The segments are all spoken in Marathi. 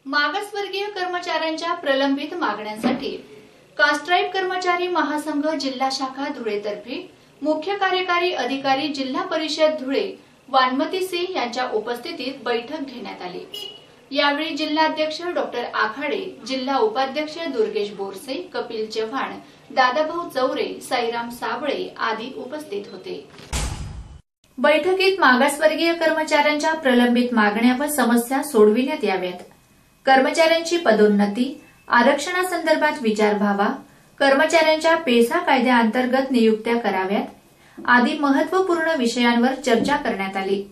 मागासवर्गीय कर्मचाऱ्यांच्या प्रलंबित मागण्यांसाठी कास्ट्राईब कर्मचारी महासंघ जिल्हा शाखा धुळेतर्फे मुख्य कार्यकारी अधिकारी जिल्हा परिषद धुळे वानमती सिंह यांच्या उपस्थितीत बैठक घेण्यात आली। यावेळी जिल्हाध्यक्ष डॉक्टर आखाडे, जिल्हा उपाध्यक्ष दुर्गेश बोरसे, कपिल चव्हाण, दादाभाऊ चौरे, साईराम साबळे आदी उपस्थित होते। बैठकीत मागासवर्गीय कर्मचाऱ्यांच्या प्रलंबित मागण्या व समस्या सोडविण्यात याव्यात, कर्मचाऱ्यांची पदोन्नती, आरक्षणासंदर्भात विचार व्हावा, कर्मचाऱ्यांच्या पेसा कायद्याअंतर्गत नियुक्त्या कराव्यात आदी महत्त्वपूर्ण विषयांवर चर्चा करण्यात आली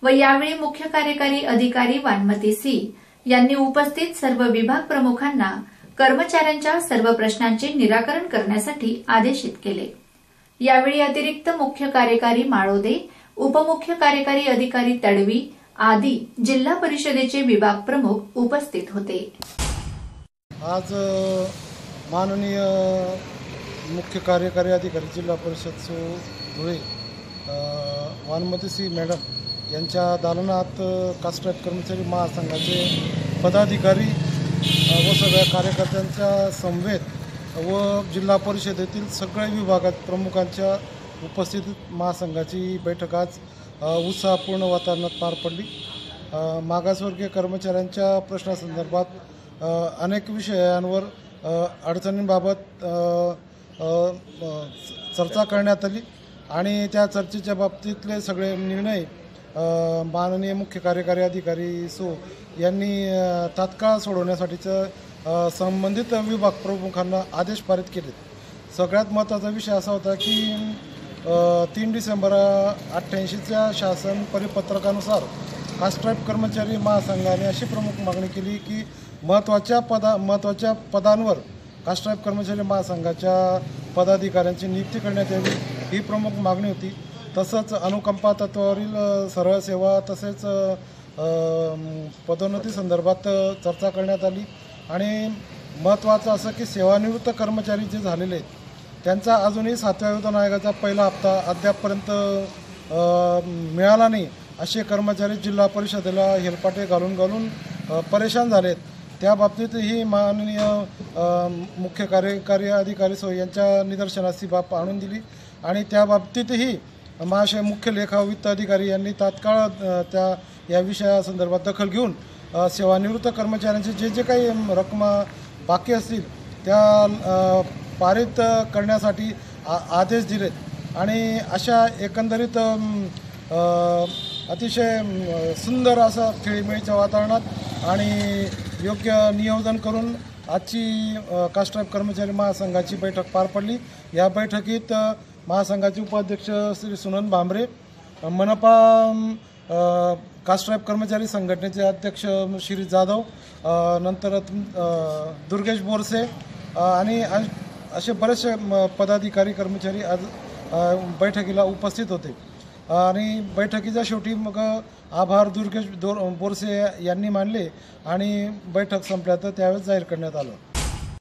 व यावेळी मुख्य कार्यकारी अधिकारी वानमती सिंह यांनी उपस्थित सर्व विभाग प्रमुखांना कर्मचाऱ्यांच्या सर्व प्रश्नांचे निराकरण करण्यासाठी आदेशित केले। यावेळी अतिरिक्त मुख्य कार्यकारी माळोदे, उपमुख्य कार्यकारी अधिकारी तडवी आदी जिल्हा परिषदेचे विभाग प्रमुख उपस्थित होते। आज माननीय मुख्य कार्यकारी अधिकारी जिल्हा परिषद धुळे वानमती सिंह मॅडम यांच्या दालनात कास्ट्राईब कर्मचारी महासंघाचे पदाधिकारी व सगळ्या कार्यकर्त्यांच्या समवेत व जिल्हा परिषदेतील सगळ्या विभागात प्रमुखांच्या उपस्थितीत महासंघाची बैठक आज उत्साहपूर्ण वातावरणात पार पडली। मागासवर्गीय कर्मचाऱ्यांच्या प्रश्नासंदर्भात अनेक विषयांवर अडचणींबाबत चर्चा करण्यात आली आणि त्या चर्चेच्या बाबतीतले सगळे निर्णय माननीय मुख्य कार्यकारी अधिकारी यांनी तात्काळ सोडवण्यासाठीचं संबंधित विभाग प्रमुखांना आदेश पारित केले। सगळ्यात महत्त्वाचा विषय असा होता की 3 डिसेंबर 88च्या शासन परिपत्रकानुसार कास्ट्राईब कर्मचारी महासंघाने अशी प्रमुख मागणी केली की महत्त्वाच्या पदांवर कास्ट्राईब कर्मचारी महासंघाच्या पदाधिकाऱ्यांची नियुक्ती करण्यात यावी ही प्रमुख मागणी होती। तसंच अनुकंपा तत्वावरील सरळ सेवा तसेच पदोन्नती संदर्भात चर्चा करण्यात आली आणि महत्त्वाचं असं की सेवानिवृत्त कर्मचारी जे झालेले आहेत त्यांचा अजूनही 7व्या वेतन आयोगाचा पहिला हप्ता अद्यापपर्यंत मिळाला नाही असे कर्मचारी जिल्हा परिषदेला हेलपाटे घालून परेशान झालेत। त्या बाबतीतही माननीय मुख्य कार्यकारी अधिकारी यांच्या निदर्शनास ही बाब आणून दिली आणि त्या बाबतीतही महाशय मुख्य लेखा वित्त अधिकारी यांनी तात्काळ या विषयासंदर्भात दखल घेऊन सेवानिवृत्त कर्मचाऱ्यांचे जे काही रक्कमा बाकी असतील त्या पारित करण्यासाठी आदेश दिलेत आणि अशा एकंदरीत अतिशय सुंदर असं खेळीमेळीच्या वातावरणात आणि योग्य नियोजन करून आजची कास्ट्राईब कर्मचारी महासंघाची बैठक पार पडली। या बैठकीत महासंघाचे उपाध्यक्ष श्री सुनंद भांबरे, मनपा कास्ट्राईब कर्मचारी संघटनेचे अध्यक्ष श्री जाधव, नंतर दुर्गेश बोरसे आणि असे बरेचसे पदाधिकारी कर्मचारी आज बैठकीला उपस्थित होते आणि बैठकीच्या शेवटी मग आभार दुर्गेश बोरसे यांनी मानले आणि बैठक संपल्यानंतर त्यावेळेस जाहीर करण्यात आलं।